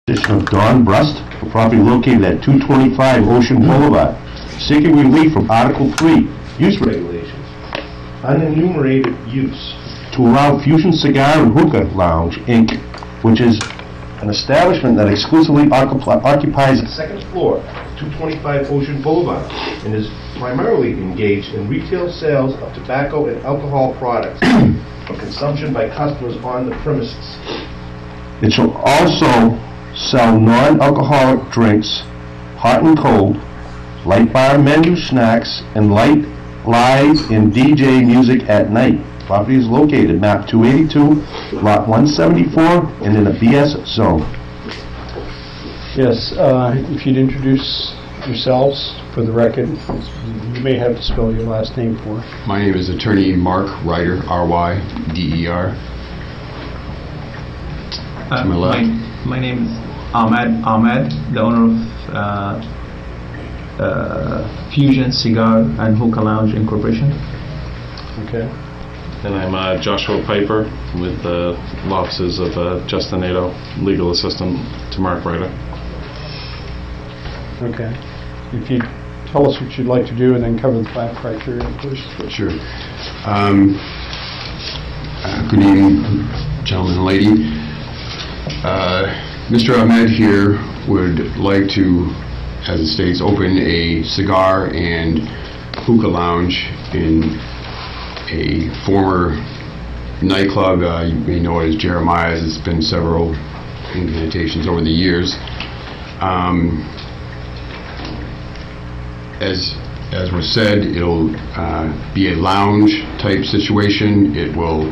Petition of Don Brust for property located at 225 Ocean Boulevard, seeking relief from Article 3, use regulations, unenumerated use, to allow Fusion Cigar and Hooka Lounge, Inc., which is an establishment that exclusively occupies the second floor, 225 Ocean Boulevard, and is primarily engaged in retail sales of tobacco and alcohol products for consumption by customers on the premises. It shall also sell non-alcoholic drinks, hot and cold, light bar menu snacks, and light live and DJ music at night. Property is located map 282, lot 174, and in a BS zone. Yes, if you'd introduce yourselves for the record, you may have to spell your last name for us. My name is Attorney Mark Ryder, R-Y-D-E-R. To my left. My name is Ahmed, the owner of Fusion Cigar and Hooka Lounge Incorporation. Okay. And I'm Joshua Piper with the law offices of Justin Nato, legal assistant to Mark Ryder. Okay. If you'd tell us what you'd like to do and then cover the 5 criteria first. Sure. Good evening, gentlemen and lady. Mr. Ahmed here would like to, as it states, open a cigar and hookah lounge in a former nightclub. You may know it as Jeremiah's. It's been several incantations over the years. As was said, it'll be a lounge type situation. It will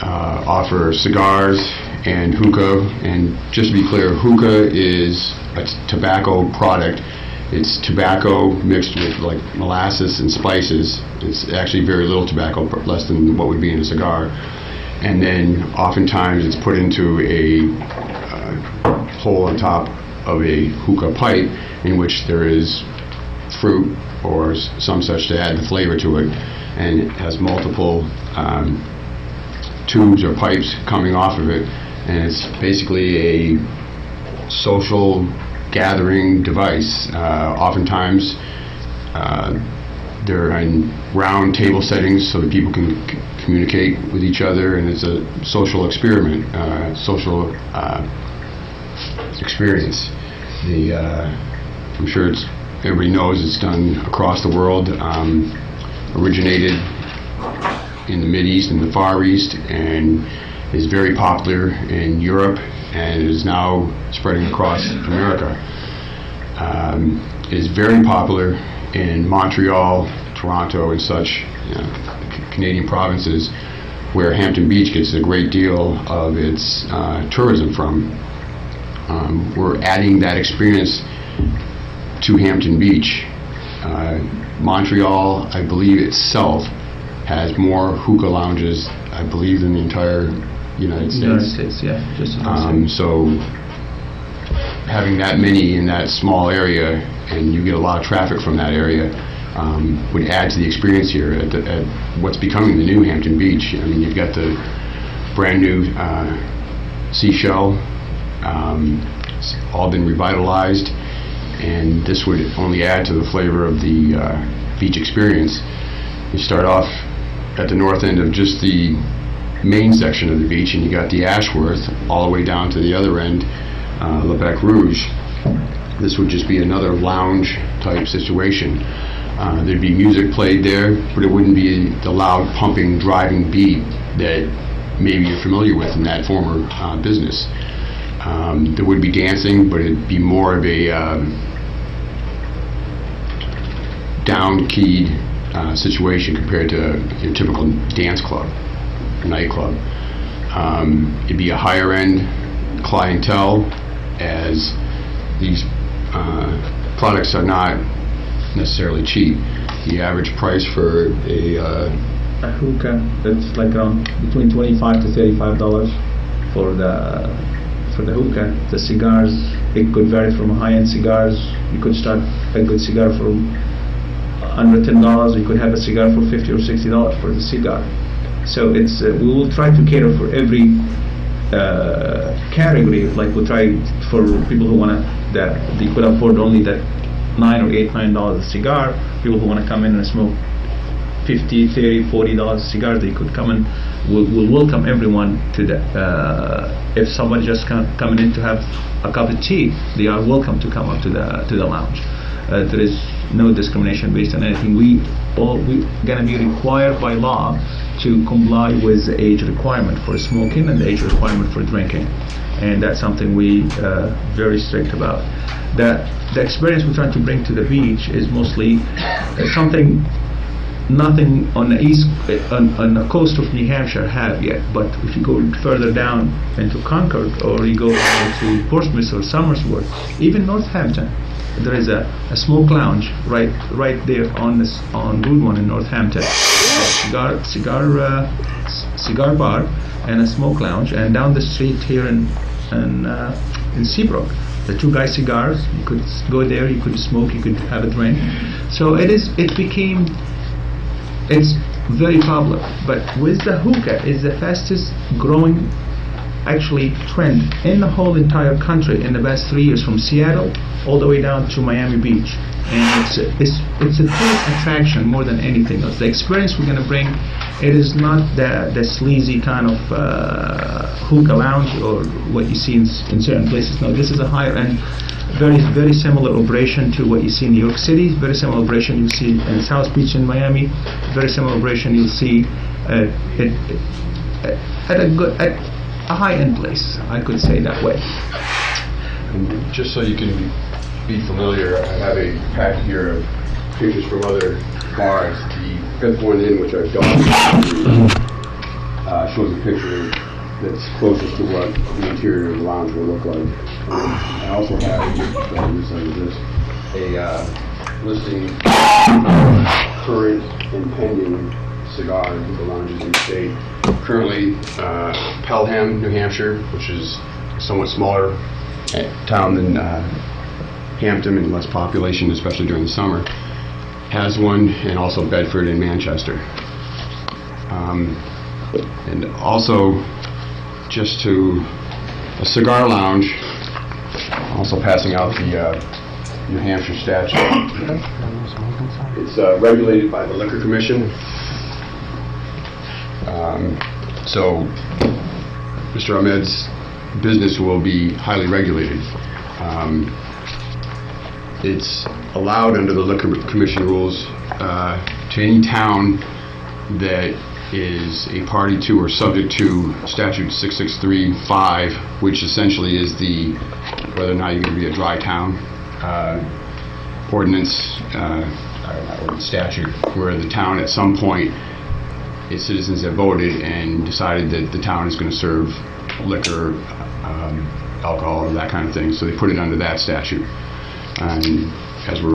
offer cigars and hookah, and just to be clear, hookah is a tobacco product. It's tobacco mixed with like molasses and spices. It's actually very little tobacco, less than what would be in a cigar. And then oftentimes it's put into a hole on top of a hookah pipe in which there is fruit or some such to add the flavor to it, and it has multiple tubes or pipes coming off of it, and it's basically a social gathering device. Oftentimes they're in round table settings so that people can communicate with each other, and it's a social experiment, social experience. I'm sure everybody knows it's done across the world. Originated in the Mideast and the Far East, and is very popular in Europe, and is now spreading across America. Is very popular in Montreal, Toronto, and such Canadian provinces, where Hampton Beach gets a great deal of its tourism from. We're adding that experience to Hampton Beach. Montreal, I believe itself, has more hookah lounges, I believe, than the entire United States. Yeah. So having that many in that small area, and you get a lot of traffic from that area, would add to the experience here at what's becoming the new Hampton Beach. I mean, you've got the brand new seashell. It's all been revitalized, and this would only add to the flavor of the beach experience. You start off at the north end of just the main section of the beach, and you got the Ashworth all the way down to the other end, Le Bec Rouge. This would just be another lounge type situation. There'd be music played there, but it wouldn't be the loud pumping driving beat that maybe you're familiar with in that former business. There would be dancing, but it'd be more of a down-keyed situation compared to your typical dance club, nightclub. It'd be a higher-end clientele, as these products are not necessarily cheap. The average price for a hookah, it's like around between $25 to $35 for the hookah. The cigars, it could vary from high-end cigars. You could start a good cigar from under $10. You could have a cigar for $50 or $60 for the cigar. So it's we will try to cater for every category. Like we'll try for people who want to, that they could afford only that $9 or $9 a cigar. People who want to come in and smoke $50, $30, $40 cigars, they could come in. We'll welcome everyone to that. If somebody just coming in to have a cup of tea, they are welcome to come up to the lounge. There is no discrimination based on anything. We're gonna be required by law to comply with the age requirement for smoking and the age requirement for drinking, and that's something we very strict about. The experience we're trying to bring to the beach is mostly something nothing on the coast of New Hampshire have yet, but if you go further down into Concord, or you go to Portsmouth or Somersworth, even Northampton, there is a smoke lounge right there on Route 1 in Northampton, cigar bar and a smoke lounge, and down the street here in Seabrook, the Two Guys Cigars. You could go there, you could smoke, you could have a drink. So it's very popular, but with the hookah is the fastest growing actually trend in the whole entire country in the past 3 years, from Seattle all the way down to Miami Beach, and it's a tourist attraction more than anything else. The experience we're going to bring, it is not the sleazy kind of hookah lounge or what you see in certain places. No, this is a higher end, very similar operation to what you see in New York City, very similar operation you see in South Beach in Miami, very similar operation you'll see at a high-end place, I could say that way. And just so you can be familiar, I have a packet here of pictures from other bars. The fifth one in, which I've gone shows a picture that's closest to what the interior of the lounge will look like. I also have a listing of current and pending cigars at the lounges in the state. Currently, Pelham, New Hampshire, which is a somewhat smaller town than Hampton and less population, especially during the summer, has one, and also Bedford and Manchester. And also, just to a cigar lounge, also passing out the New Hampshire statute. It's regulated by the Liquor Commission. So Mr. Ahmed's business will be highly regulated. It's allowed under the Liquor Commission rules to any town that is a party to or subject to statute 6635, which essentially is the whether or not you're going to be a dry town ordinance statute, where the town at some point, its citizens have voted and decided that the town is going to serve liquor, alcohol, that kind of thing. So they put it under that statute. And as we're